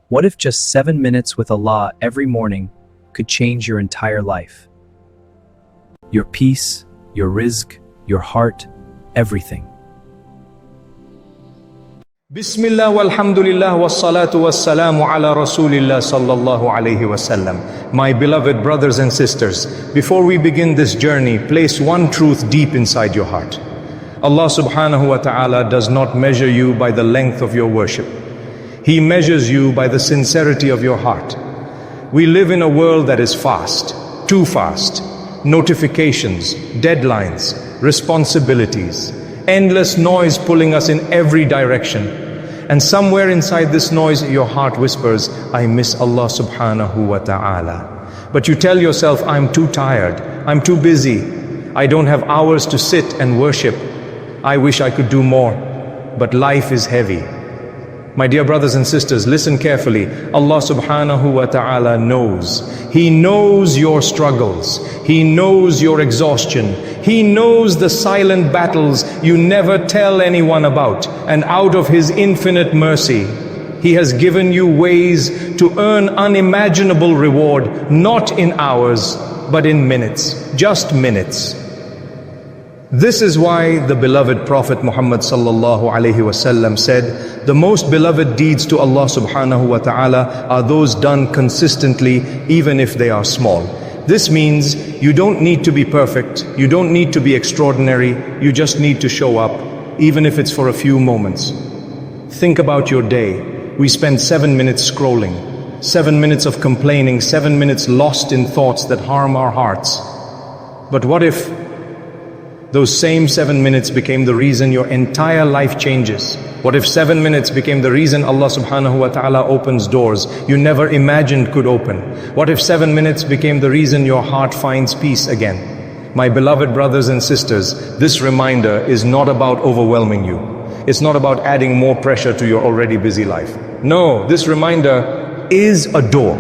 What if just 7 minutes with Allah every morning could change your entire life? Your peace, your rizq, your heart, everything. Bismillah walhamdulillah wassalatu wassalamu ala rasulillah sallallahu alayhi wasallam. My beloved brothers and sisters, before we begin this journey, place one truth deep inside your heart. Allah Subhānahu wa ta'ala does not measure you by the length of your worship. He measures you by the sincerity of your heart. We live in a world that is fast, too fast. Notifications, deadlines, responsibilities, endless noise pulling us in every direction. And somewhere inside this noise, your heart whispers, I miss Allah Subhānahu wa ta'ala. But you tell yourself, I'm too tired, I'm too busy, I don't have hours to sit and worship. I wish I could do more, but life is heavy. My dear brothers and sisters, listen carefully. Allah Subhānahu wa ta'ala knows. He knows your struggles. He knows your exhaustion. He knows the silent battles you never tell anyone about. And out of His infinite mercy, He has given you ways to earn unimaginable reward, not in hours, but in minutes, just minutes. This is why the beloved Prophet Muhammad sallallahu alaihi wasallam said, the most beloved deeds to Allah Subhānahu wa ta'ala are those done consistently, even if they are small. This means you don't need to be perfect, you don't need to be extraordinary, you just need to show up, even if it's for a few moments. Think about your day. We spend 7 minutes scrolling, 7 minutes of complaining, 7 minutes lost in thoughts that harm our hearts. But what if those same 7 minutes became the reason your entire life changes? What if 7 minutes became the reason Allah Subhānahu wa ta'ala opens doors you never imagined could open? What if 7 minutes became the reason your heart finds peace again? My beloved brothers and sisters, this reminder is not about overwhelming you. It's not about adding more pressure to your already busy life. No, this reminder is a door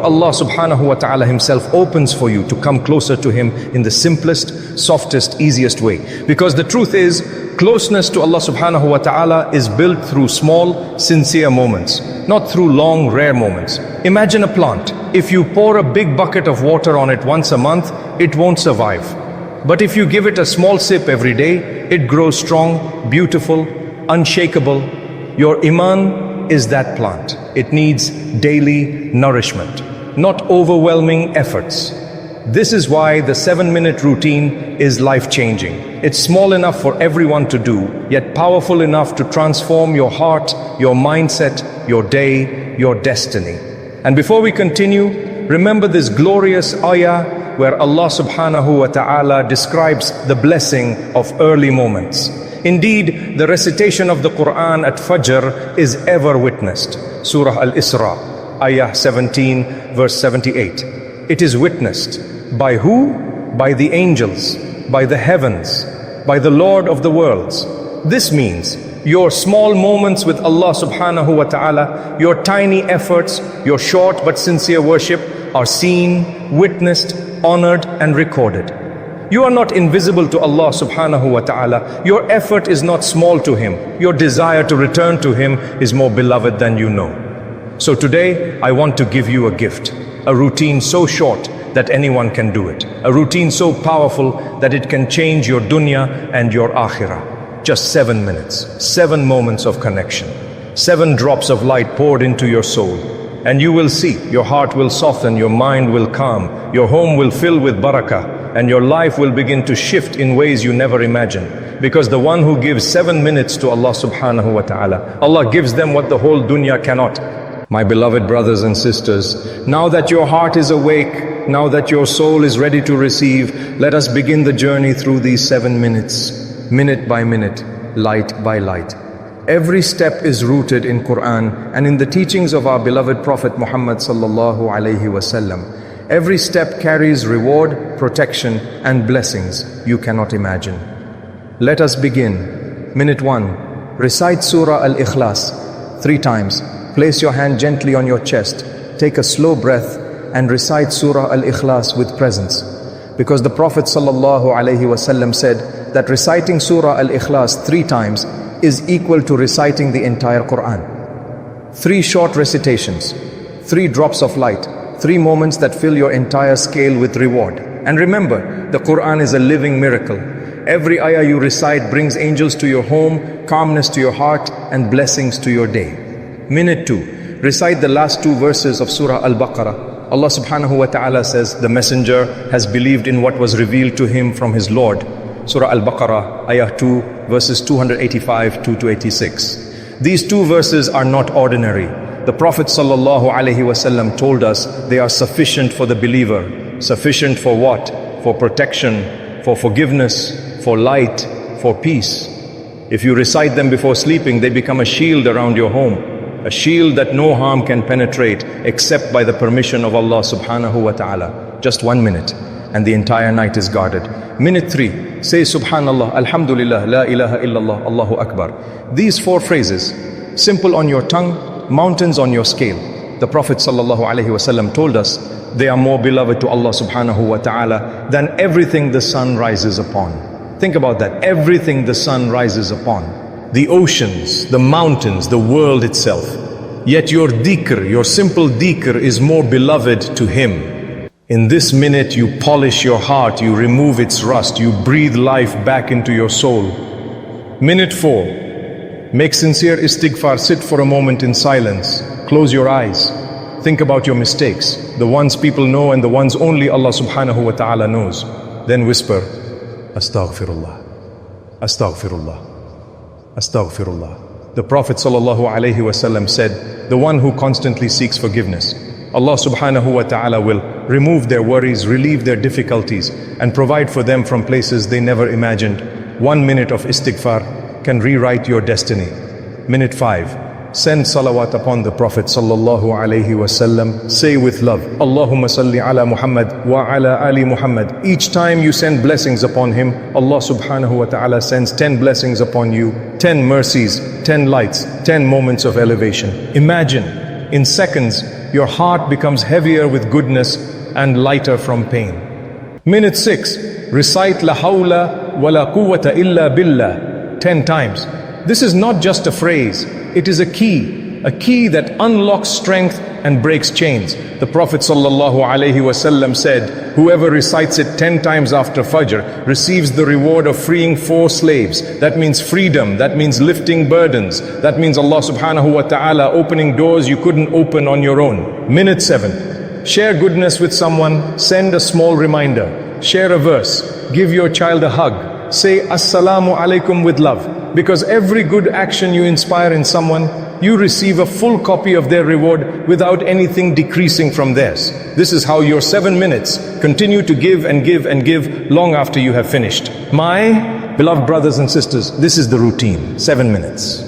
Allah Subhānahu wa ta'ala Himself opens for you to come closer to Him in the simplest, softest, easiest way. Because the truth is, closeness to Allah Subhānahu wa ta'ala is built through small, sincere moments, not through long, rare moments. Imagine a plant. If you pour a big bucket of water on it once a month, it won't survive. But if you give it a small sip every day, it grows strong, beautiful, unshakable. Your Iman is that plant. It needs daily nourishment, not overwhelming efforts. This is why the 7-minute routine is life-changing. It's small enough for everyone to do, yet powerful enough to transform your heart, your mindset, your day, your destiny. And before we continue, remember this glorious ayah where Allah Subhānahu wa ta'ala describes the blessing of early moments. Indeed, the recitation of the Qur'an at Fajr is ever witnessed. Surah Al-Isra, Ayah 17, verse 78. It is witnessed. By who? By the angels, by the heavens, by the Lord of the worlds. This means your small moments with Allah Subhānahu wa ta'ala, your tiny efforts, your short but sincere worship are seen, witnessed, honored and recorded. You are not invisible to Allah Subhānahu wa ta'ala. Your effort is not small to Him. Your desire to return to Him is more beloved than you know. So today, I want to give you a gift. A routine so short that anyone can do it. A routine so powerful that it can change your dunya and your akhirah. Just 7 minutes, 7 moments of connection. 7 drops of light poured into your soul. And you will see, your heart will soften, your mind will calm, your home will fill with barakah, and your life will begin to shift in ways you never imagined. Because the one who gives 7 minutes to Allah Subhānahu wa ta'ala, Allah gives them what the whole dunya cannot. My beloved brothers and sisters, now that your heart is awake, now that your soul is ready to receive, let us begin the journey through these 7 minutes, minute by minute, light by light. Every step is rooted in Qur'an and in the teachings of our beloved Prophet Muhammad sallallahu alaihi wasallam. Every step carries reward, protection and blessings you cannot imagine. Let us begin. Minute 1. Recite Surah Al-Ikhlas 3 times. Place your hand gently on your chest. Take a slow breath and recite Surah Al-Ikhlas with presence. Because the Prophet sallallahu alaihi wasallam said that reciting Surah Al-Ikhlas 3 times is equal to reciting the entire Qur'an. 3 short recitations, 3 drops of light, 3 moments that fill your entire scale with reward. And remember, the Qur'an is a living miracle. Every ayah you recite brings angels to your home, calmness to your heart, and blessings to your day. Minute 2. Recite the last 2 verses of Surah Al-Baqarah. Allah Subhānahu wa ta'ala says, the messenger has believed in what was revealed to him from his Lord. Surah Al-Baqarah, ayah 2, verses 285 to 286. These 2 verses are not ordinary. The Prophet ﷺ told us they are sufficient for the believer. Sufficient for what? For protection, for forgiveness, for light, for peace. If you recite them before sleeping, they become a shield around your home. A shield that no harm can penetrate except by the permission of Allah Subhānahu wa ta'ala. Just 1 minute and the entire night is guarded. Minute 3, say Subhanallah, Alhamdulillah, La ilaha illallah, Allahu Akbar. These 4 phrases, simple on your tongue, mountains on your scale. The Prophet ﷺ told us they are more beloved to Allah Subhānahu wa ta'ala than everything the sun rises upon. Think about that, everything the sun rises upon. The oceans, the mountains, the world itself. Yet your dhikr, your simple dhikr is more beloved to Him. In this minute you polish your heart, you remove its rust, you breathe life back into your soul. Minute 4. Make sincere istighfar, sit for a moment in silence, close your eyes, think about your mistakes, the ones people know and the ones only Allah Subhānahu wa ta'ala knows. Then whisper, Astaghfirullah, Astaghfirullah, Astaghfirullah. The Prophet ﷺ said, the one who constantly seeks forgiveness, Allah Subhānahu wa ta'ala will remove their worries, relieve their difficulties, and provide for them from places they never imagined. 1 minute of istighfar can rewrite your destiny. Minute 5. Send salawat upon the Prophet sallallahu alaihi wasallam. Say with love, Allahumma salli ala Muhammad wa ala ali Muhammad. Each time you send blessings upon him, Allah Subhānahu wa ta'ala sends 10 blessings upon you, 10 mercies, 10 lights, 10 moments of elevation. Imagine, in seconds, your heart becomes heavier with goodness and lighter from pain. Minute 6. Recite La hawla wa la quwwata illa billah 10 times. This is not just a phrase, it is a key that unlocks strength and breaks chains. The Prophet ﷺ said, whoever recites it 10 times after Fajr receives the reward of freeing 4 slaves. That means freedom, that means lifting burdens, that means Allah Subhānahu wa ta'ala opening doors you couldn't open on your own. Minute 7. Share goodness with someone, send a small reminder, share a verse, give your child a hug, say Assalamu alaikum with love. Because every good action you inspire in someone, you receive a full copy of their reward without anything decreasing from theirs. This is how your 7 minutes continue to give and give and give long after you have finished. My beloved brothers and sisters, this is the routine, 7 minutes.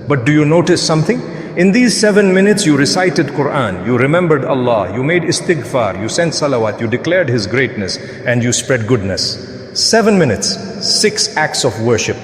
But do you notice something? In these 7 minutes you recited Qur'an, you remembered Allah, you made istighfar, you sent salawat, you declared His greatness, and you spread goodness. 7 minutes, 6 acts of worship.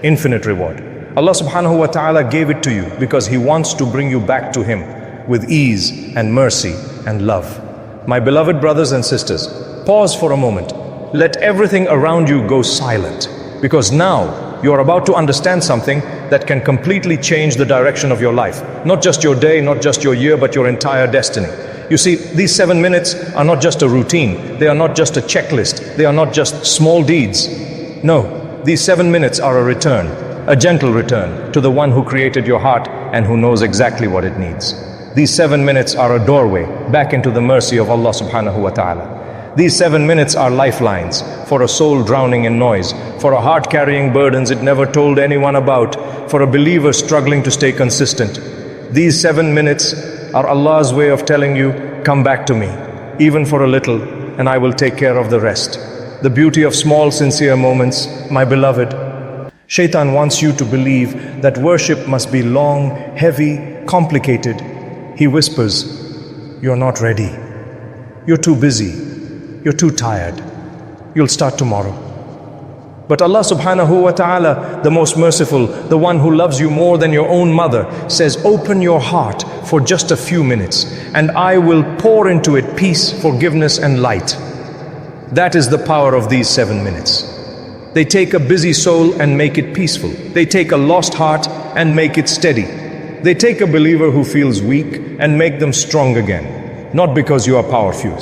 Infinite reward. Allah Subhānahu wa ta'ala gave it to you because He wants to bring you back to Him with ease and mercy and love. My beloved brothers and sisters, pause for a moment. Let everything around you go silent, because now you are about to understand something that can completely change the direction of your life. Not just your day, not just your year, but your entire destiny. You see, these 7 minutes are not just a routine. They are not just a checklist. They are not just small deeds. No. These 7 minutes are a return, a gentle return to the one who created your heart and who knows exactly what it needs. These 7 minutes are a doorway back into the mercy of Allah Subhānahu wa ta'ala. These 7 minutes are lifelines for a soul drowning in noise, for a heart carrying burdens it never told anyone about, for a believer struggling to stay consistent. These 7 minutes are Allah's way of telling you, come back to me, even for a little, and I will take care of the rest. The beauty of small, sincere moments, my beloved. Shaitan wants you to believe that worship must be long, heavy, complicated. He whispers, you're not ready. You're too busy. You're too tired. You'll start tomorrow. But Allah Subhānahu wa ta'ala, the most merciful, the one who loves you more than your own mother, says, open your heart for just a few minutes, and I will pour into it peace, forgiveness, and light. That is the power of these 7 minutes. They take a busy soul and make it peaceful. They take a lost heart and make it steady. They take a believer who feels weak and make them strong again. Not because you are powerful,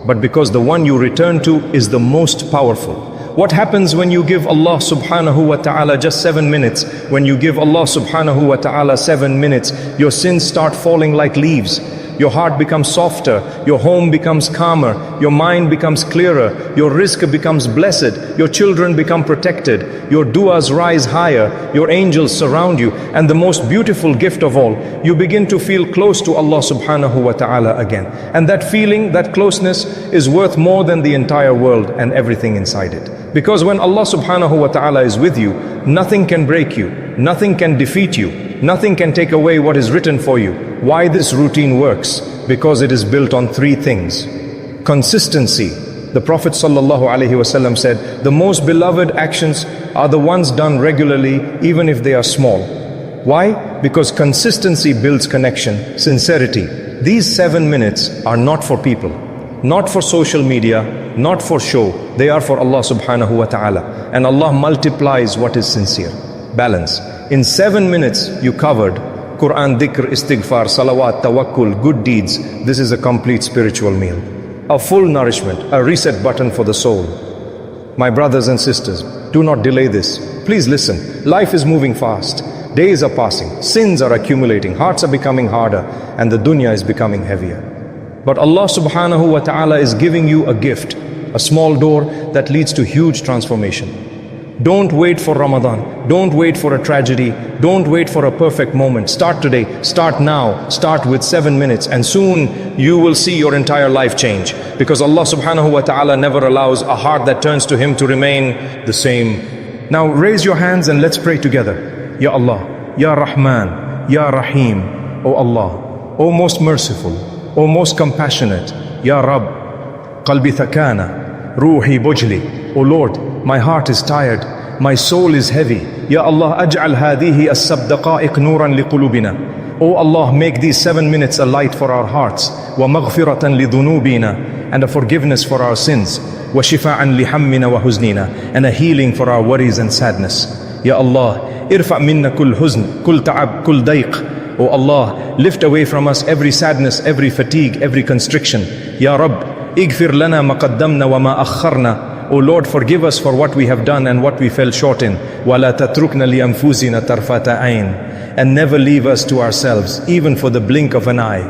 but because the one you return to is the most powerful. What happens when you give Allah Subhānahu wa ta'ala just 7 minutes? When you give Allah Subhānahu wa ta'ala 7 minutes, your sins start falling like leaves. Your heart becomes softer, your home becomes calmer, your mind becomes clearer, your rizq becomes blessed, your children become protected, your du'as rise higher, your angels surround you, and the most beautiful gift of all, you begin to feel close to Allah Subhānahu wa ta'ala again. And that feeling, that closeness is worth more than the entire world and everything inside it. Because when Allah Subhānahu wa ta'ala is with you, nothing can break you, nothing can defeat you, nothing can take away what is written for you. Why this routine works? Because it is built on 3 things. Consistency. The Prophet ﷺ said, the most beloved actions are the ones done regularly, even if they are small. Why? Because consistency builds connection, sincerity. These 7 minutes are not for people, not for social media, not for show. They are for Allah Subhānahu wa ta'ala. And Allah multiplies what is sincere. Balance. In 7 minutes you covered Qur'an, Dhikr, Istighfar, Salawat, Tawakkul, good deeds. This is a complete spiritual meal. A full nourishment, a reset button for the soul. My brothers and sisters, do not delay this. Please listen. Life is moving fast. Days are passing. Sins are accumulating. Hearts are becoming harder. And the dunya is becoming heavier. But Allah Subhānahu wa ta'ala is giving you a gift. A small door that leads to huge transformation. Don't wait for Ramadan. Don't wait for a tragedy. Don't wait for a perfect moment. Start today. Start now. Start with 7 minutes. And soon you will see your entire life change. Because Allah Subhānahu wa ta'ala never allows a heart that turns to Him to remain the same. Now raise your hands and let's pray together. Ya Allah, Ya Rahman, Ya Rahim. O Allah, O most merciful, O most compassionate. Ya Rabb, Qalbi thakana, Ruhi bujli. O Lord, my heart is tired, my soul is heavy. Ya Allah, aj'al hadihi as-sabdaqa'iq nuran liqulubina. O Allah, make these 7 minutes a light for our hearts, wa maghfiratan lidhunubina, and a forgiveness for our sins, wa shifa'an lihammina wa huznina, and a healing for our worries and sadness. Ya Allah, irfa' minna kull huzn, kull ta'ab, kull dayq. O Allah, lift away from us every sadness, every fatigue, every constriction. Ya Rabb, igfir lana ma qaddamna wa ma akharna. O Lord, forgive us for what we have done and what we fell short in. وَلَا تَتْرُكْنَا لِأَنفُسِنَا طَرْفَةَ عَيْنٍ. And never leave us to ourselves, even for the blink of an eye.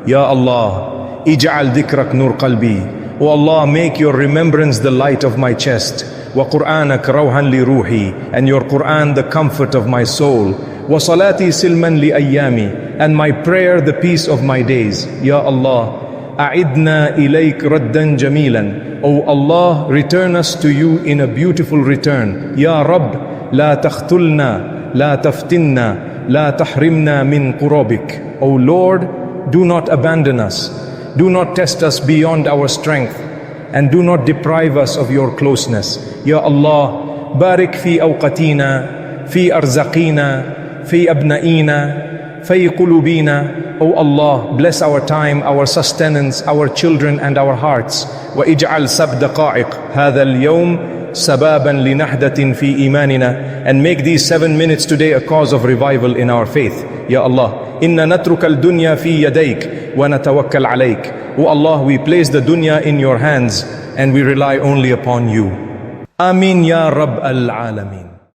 Ya Allah, اجعل ذكرك نور قلبي. O Allah, make your remembrance the light of my chest. وَقُرْآنَكَ رَوْحًا لِرُوحِي. And your Qur'an the comfort of my soul. وَصَلَاتِي سِلْمًا لِأَيَّامِي. And my prayer the peace of my days. Ya Allah, أَعِدْنَا إِلَيْكَ رَدًّا جَمِيلًا. O Allah, return us to you in a beautiful return. Ya Rabb, la takhtulna, la taftinna, la tahrimna min qurabik. O Lord, do not abandon us. Do not test us beyond our strength. And do not deprive us of your closeness. Ya Allah, barik fi awqatina, fi arzaqina, fi abna'ina, fi qulubina. O Allah, bless our time, our sustenance, our children and our hearts. وَإِجْعَلْ سَبْ دَقَائِقْ هَذَا الْيَوْمِ سَبَابًا لِنَحْدَةٍ فِي إِيمَانِنَا. And make these 7 minutes today a cause of revival in our faith. Ya Allah, إِنَّا نَتْرُكَ الدُّنْيَا فِي يَدَيْكَ وَنَتَوَكَّلْ عَلَيْكَ. O Allah, we place the dunya in your hands and we rely only upon you. Amin ya Rabb al-Alameen.